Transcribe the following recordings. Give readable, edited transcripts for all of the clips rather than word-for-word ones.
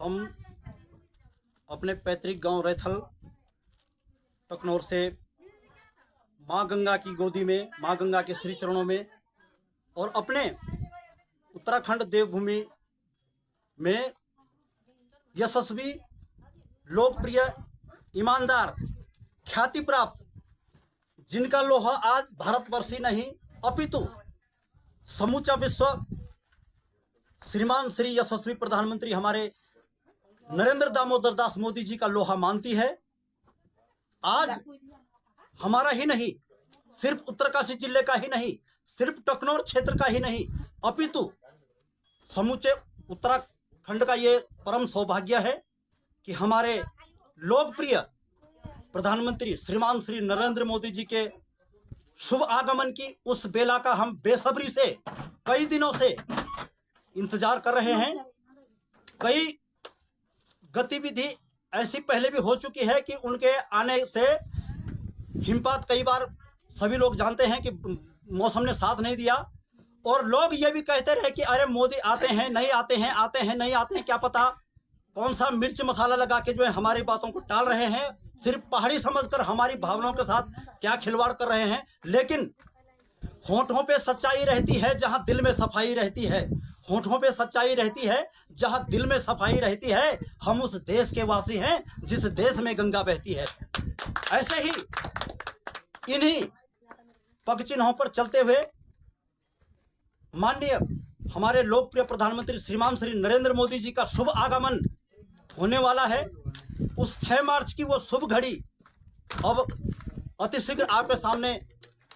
हम अपने पैतृक गांव रैथल टकनौर से माँ गंगा की गोदी में, माँ गंगा के श्री चरणों में और अपने उत्तराखंड देवभूमि में यशस्वी, लोकप्रिय, ईमानदार, ख्याति प्राप्त, जिनका लोहा आज भारतवर्ष ही नहीं अपितु समूचा विश्व श्रीमान श्री यशस्वी प्रधानमंत्री हमारे नरेंद्र दामोदर दास मोदी जी का लोहा मानती है। आज हमारा ही नहीं, सिर्फ उत्तरकाशी जिले का ही नहीं, सिर्फ टकनौर क्षेत्र का ही नहीं, अपितु समूचे उत्तराखंड का ये परम सौभाग्य है कि हमारे लोकप्रिय प्रधानमंत्री श्रीमान श्री नरेंद्र मोदी जी के शुभ आगमन की उस बेला का हम बेसब्री से कई दिनों से इंतजार कर रहे हैं। कई गतिविधि ऐसी पहले भी हो चुकी है कि उनके आने से हिमपात, कई बार सभी लोग जानते हैं कि मौसम ने साथ नहीं दिया और लोग ये भी कहते रहे कि अरे मोदी आते हैं नहीं आते हैं, आते हैं नहीं आते हैं, क्या पता कौन सा मिर्च मसाला लगा के जो है हमारी बातों को टाल रहे हैं, सिर्फ पहाड़ी समझकर हमारी भावनाओं के साथ क्या खिलवाड़ कर रहे हैं। लेकिन होठों पे सच्चाई रहती है जहां दिल में सफाई रहती है, होठों पे सच्चाई रहती है जहां दिल में सफाई रहती है। हम उस देश के वासी हैं जिस देश में गंगा बहती है। ऐसे ही इन्हीं पग चिन्हों पर चलते हुए माननीय हमारे लोकप्रिय प्रधानमंत्री श्रीमान श्री नरेंद्र मोदी जी का शुभ आगमन होने वाला है। उस 6 मार्च की वो शुभ घड़ी अब अतिशीघ्र आपके सामने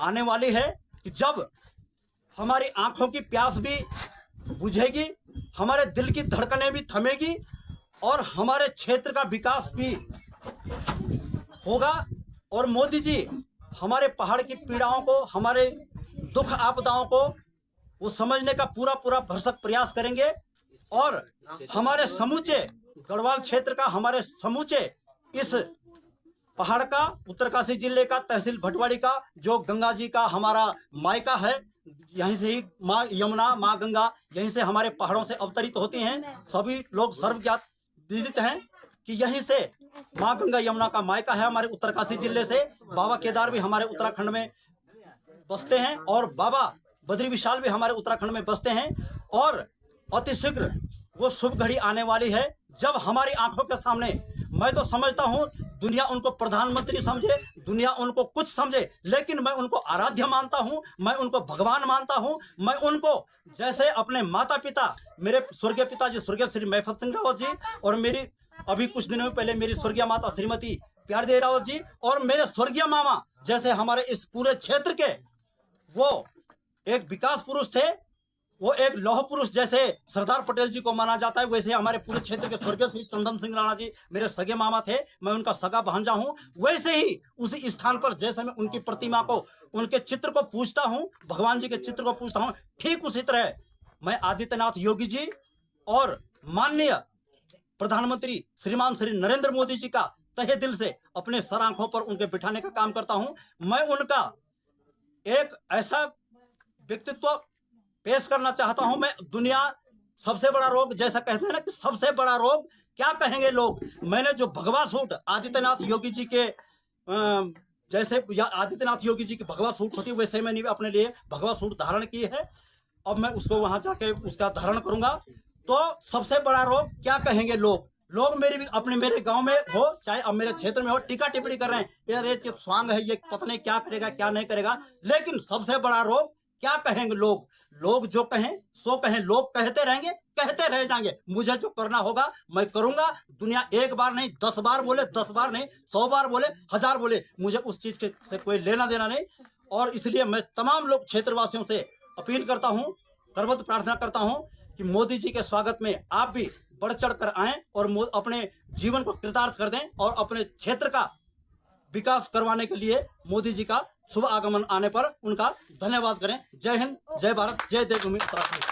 आने वाली है कि जब हमारी आंखों की प्यास भी बुझेगी, हमारे दिल की धड़कनें भी थमेगी और हमारे क्षेत्र का विकास भी होगा। और मोदी जी हमारे पहाड़ की पीड़ाओं को, हमारे दुख आपदाओं को वो समझने का पूरा भरसक प्रयास करेंगे और हमारे समूचे गढ़वाल क्षेत्र का, हमारे समूचे इस पहाड़ का, उत्तरकाशी जिले का, तहसील भटवाड़ी का, जो गंगा जी का हमारा मायका है, यहीं से ही माँ यमुना, माँ गंगा यहीं से हमारे पहाड़ों से अवतरित होती हैं। सभी लोग सर्वज्ञात विदित हैं कि यहीं से माँ गंगा यमुना का मायका है। हमारे उत्तरकाशी जिले से बाबा केदार भी हमारे उत्तराखंड में बसते हैं और बाबा बद्री विशाल भी हमारे उत्तराखंड में बसते हैं। और अतिशीघ्र वो शुभ घड़ी आने वाली है जब हमारी आंखों के सामने, मैं तो समझता हूं दुनिया उनको प्रधानमंत्री समझे, दुनिया उनको कुछ समझे, लेकिन मैं उनको आराध्य मानता हूं, मैं उनको भगवान मानता हूं। मैं उनको जैसे अपने माता पिता, मेरे स्वर्गीय पिताजी स्वर्गीय श्री महफत सिंह रावत जी और मेरी अभी कुछ दिनों पहले मेरी स्वर्गीय माता श्रीमती प्यारदेवी रावत जी और मेरे स्वर्गीय मामा जैसे हमारे इस पूरे क्षेत्र के वो एक विकास पुरुष थे, वो एक लौह पुरुष जैसे सरदार पटेल जी को माना जाता है, वैसे हमारे पूरे क्षेत्र के स्वर्गीय श्री चंदन सिंह राणा जी मेरे सगे मामा थे, मैं उनका सगा भांजा हूं। वैसे ही उसी स्थान पर जैसे मैं उनकी प्रतिमा को, उनके चित्र को पूजता हूं, भगवान जी के चित्र को पूजता हूं, ठीक उसी तरह मैं आदित्यनाथ योगी जी और माननीय प्रधानमंत्री श्रीमान श्री नरेंद्र मोदी जी का तहे दिल से अपने सर आंखों पर उनके बिठाने का काम करता हूं। मैं उनका एक ऐसा व्यक्तित्व पेश करना चाहता हूं। मैं दुनिया सबसे बड़ा रोग, जैसा कहते हैं ना कि सबसे बड़ा रोग क्या कहेंगे लोग, मैंने जो भगवा सूट आदित्यनाथ योगी जी के जैसे आदित्यनाथ योगी जी की भगवा सूट होती है वैसे मैंने अपने लिए भगवा सूट धारण की है। अब मैं उसको वहां जाके उसका धारण करूंगा। तो सबसे बड़ा रोग क्या कहेंगे लोग, लोग मेरे गांव में हो चाहे अब मेरे क्षेत्र में हो, टीका टिप्पणी कर रहे हैं, यार ये स्वांग है, ये पता नहीं क्या करेगा क्या नहीं करेगा। लेकिन सबसे बड़ा रोग क्या कहेंगे लोग, लोग जो कहें सो कहें, लोग कहते रहेंगे, कहते रह जाएंगे। मुझे जो करना होगा मैं करूंगा। दुनिया एक बार नहीं 10 बार बोले, 10 बार नहीं 100 बार बोले, 1000 बोले, मुझे उस चीज के से कोई लेना देना नहीं। और इसलिए मैं तमाम लोग क्षेत्रवासियों से अपील करता हूं, सर्वत्र प्रार्थना करता हूं कि मोदी जी के स्वागत में आप भी बढ़ चढ़ कर आएं और अपने जीवन को कृतार्थ कर दें और अपने क्षेत्र का विकास करवाने के लिए मोदी जी का शुभ आगमन आने पर उनका धन्यवाद करें। जय हिंद, जय भारत, जय देवभूमि उत्तराखंड।